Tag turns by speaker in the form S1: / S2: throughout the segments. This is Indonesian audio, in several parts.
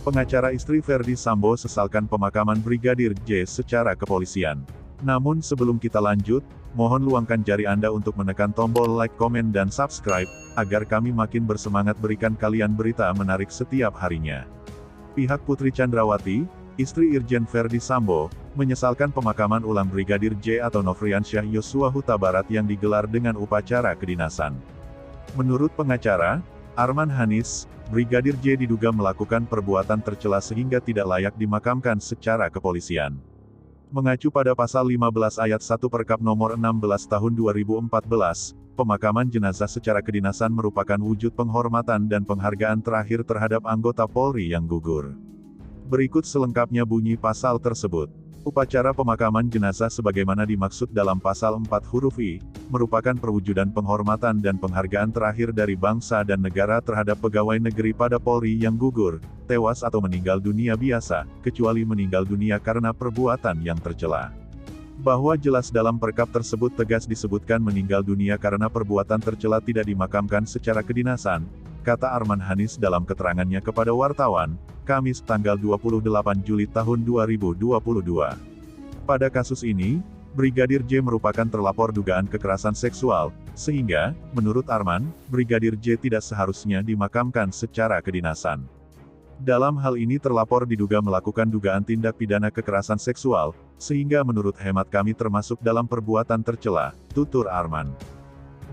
S1: Pengacara istri Verdi Sambo sesalkan pemakaman Brigadir J secara kepolisian. Namun sebelum kita lanjut, mohon luangkan jari Anda untuk menekan tombol like, komen, dan subscribe, agar kami makin bersemangat berikan kalian berita menarik setiap harinya. Pihak Putri Chandrawati, istri Irjen Verdi Sambo, menyesalkan pemakaman ulang Brigadir J atau Nofriansyah Yosua Huta Barat yang digelar dengan upacara kedinasan. Menurut pengacara, Arman Hanis, Brigadir J diduga melakukan perbuatan tercela sehingga tidak layak dimakamkan secara kepolisian. Mengacu pada pasal 15 ayat 1 Perkap nomor 16 tahun 2014, pemakaman jenazah secara kedinasan merupakan wujud penghormatan dan penghargaan terakhir terhadap anggota Polri yang gugur. Berikut selengkapnya bunyi pasal tersebut. Upacara pemakaman jenazah sebagaimana dimaksud dalam pasal 4 huruf I, merupakan perwujudan penghormatan dan penghargaan terakhir dari bangsa dan negara terhadap pegawai negeri pada Polri yang gugur, tewas atau meninggal dunia biasa, kecuali meninggal dunia karena perbuatan yang tercela. Bahwa jelas dalam perkap tersebut tegas disebutkan meninggal dunia karena perbuatan tercela tidak dimakamkan secara kedinasan, kata Arman Hanis dalam keterangannya kepada wartawan, Kamis tanggal 28 Juli tahun 2022. Pada kasus ini, Brigadir J merupakan terlapor dugaan kekerasan seksual, sehingga, menurut Arman, Brigadir J tidak seharusnya dimakamkan secara kedinasan. Dalam hal ini terlapor diduga melakukan dugaan tindak pidana kekerasan seksual, sehingga menurut hemat kami termasuk dalam perbuatan tercela, tutur Arman.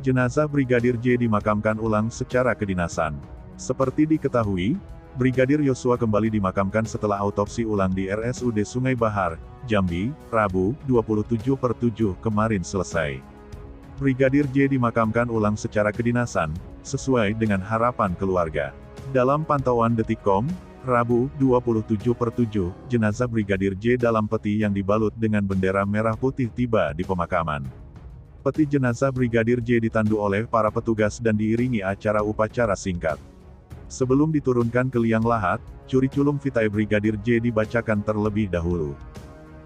S1: Jenazah Brigadir J dimakamkan ulang secara kedinasan. Seperti diketahui, Brigadir Yosua kembali dimakamkan setelah autopsi ulang di RSUD Sungai Bahar, Jambi, Rabu, 27/7 kemarin selesai. Brigadir J dimakamkan ulang secara kedinasan, sesuai dengan harapan keluarga. Dalam pantauan Detikcom, Rabu, 27/7, jenazah Brigadir J dalam peti yang dibalut dengan bendera merah putih tiba di pemakaman. Peti jenazah Brigadir J ditandu oleh para petugas dan diiringi acara upacara singkat. Sebelum diturunkan ke liang lahat, curiculum vitae Brigadir J dibacakan terlebih dahulu.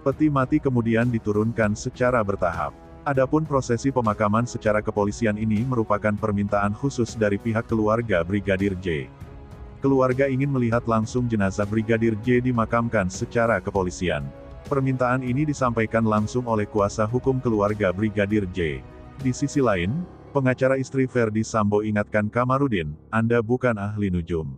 S1: Peti mati kemudian diturunkan secara bertahap. Adapun prosesi pemakaman secara kepolisian ini merupakan permintaan khusus dari pihak keluarga Brigadir J. Keluarga ingin melihat langsung jenazah Brigadir J dimakamkan secara kepolisian. Permintaan ini disampaikan langsung oleh kuasa hukum keluarga Brigadir J. Di sisi lain, pengacara istri Verdi Sambo ingatkan Kamarudin, Anda bukan ahli nujum.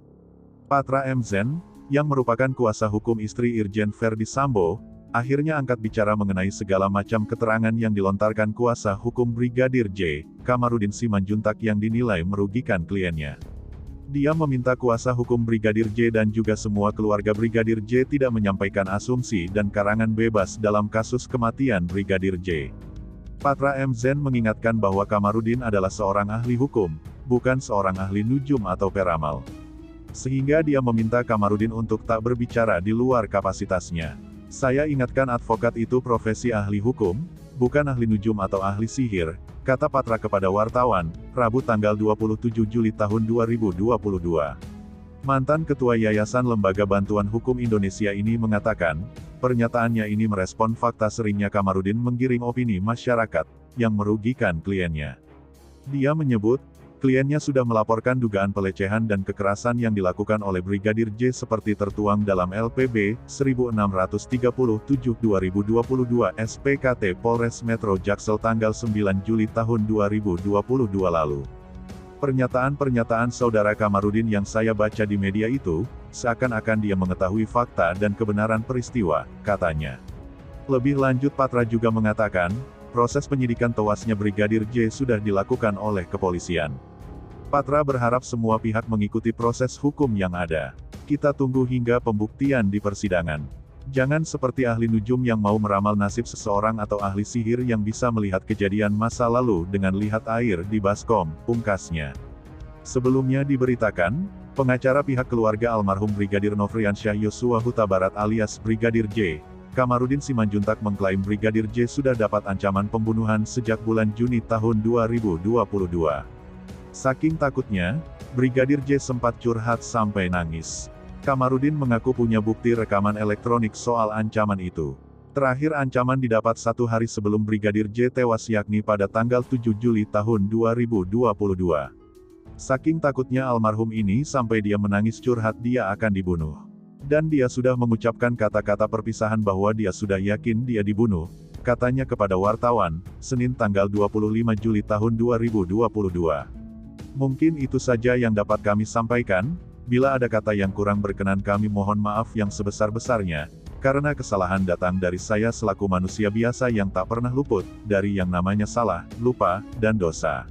S1: Patra M. Zen, yang merupakan kuasa hukum istri Irjen Verdi Sambo, akhirnya angkat bicara mengenai segala macam keterangan yang dilontarkan kuasa hukum Brigadir J, Kamarudin Simanjuntak yang dinilai merugikan kliennya. Dia meminta kuasa hukum Brigadir J dan juga semua keluarga Brigadir J tidak menyampaikan asumsi dan karangan bebas dalam kasus kematian Brigadir J. Patra M. Zen mengingatkan bahwa Kamarudin adalah seorang ahli hukum, bukan seorang ahli nujum atau peramal. Sehingga dia meminta Kamarudin untuk tak berbicara di luar kapasitasnya. Saya ingatkan advokat itu profesi ahli hukum, bukan ahli nujum atau ahli sihir, kata Patra kepada wartawan, Rabu tanggal 27 Juli tahun 2022. Mantan Ketua Yayasan Lembaga Bantuan Hukum Indonesia ini mengatakan, pernyataannya ini merespon fakta seringnya Kamarudin menggiring opini masyarakat, yang merugikan kliennya. Dia menyebut, kliennya sudah melaporkan dugaan pelecehan dan kekerasan yang dilakukan oleh Brigadir J seperti tertuang dalam LPB 1637/2022 SPKT Polres Metro Jaksel tanggal 9 Juli tahun 2022 lalu. Pernyataan-pernyataan saudara Kamarudin yang saya baca di media itu, seakan-akan dia mengetahui fakta dan kebenaran peristiwa, katanya. Lebih lanjut Patra juga mengatakan, proses penyidikan tewasnya Brigadir J sudah dilakukan oleh kepolisian. Patra berharap semua pihak mengikuti proses hukum yang ada. Kita tunggu hingga pembuktian di persidangan. Jangan seperti ahli nujum yang mau meramal nasib seseorang atau ahli sihir yang bisa melihat kejadian masa lalu dengan lihat air di baskom, pungkasnya. Sebelumnya diberitakan, pengacara pihak keluarga almarhum Brigadir Nofriansyah Yosua Huta Barat alias Brigadir J, Kamarudin Simanjuntak mengklaim Brigadir J sudah dapat ancaman pembunuhan sejak bulan Juni tahun 2022. Saking takutnya, Brigadir J sempat curhat sampai nangis. Kamarudin mengaku punya bukti rekaman elektronik soal ancaman itu. Terakhir ancaman didapat 1 hari sebelum Brigadir J tewas yakni pada tanggal 7 Juli tahun 2022. Saking takutnya almarhum ini sampai dia menangis curhat dia akan dibunuh. Dan dia sudah mengucapkan kata-kata perpisahan bahwa dia sudah yakin dia dibunuh, katanya kepada wartawan, Senin tanggal 25 Juli tahun 2022. Mungkin itu saja yang dapat kami sampaikan. Bila ada kata yang kurang berkenan kami mohon maaf yang sebesar-besarnya, karena kesalahan datang dari saya selaku manusia biasa yang tak pernah luput dari yang namanya salah, lupa, dan dosa.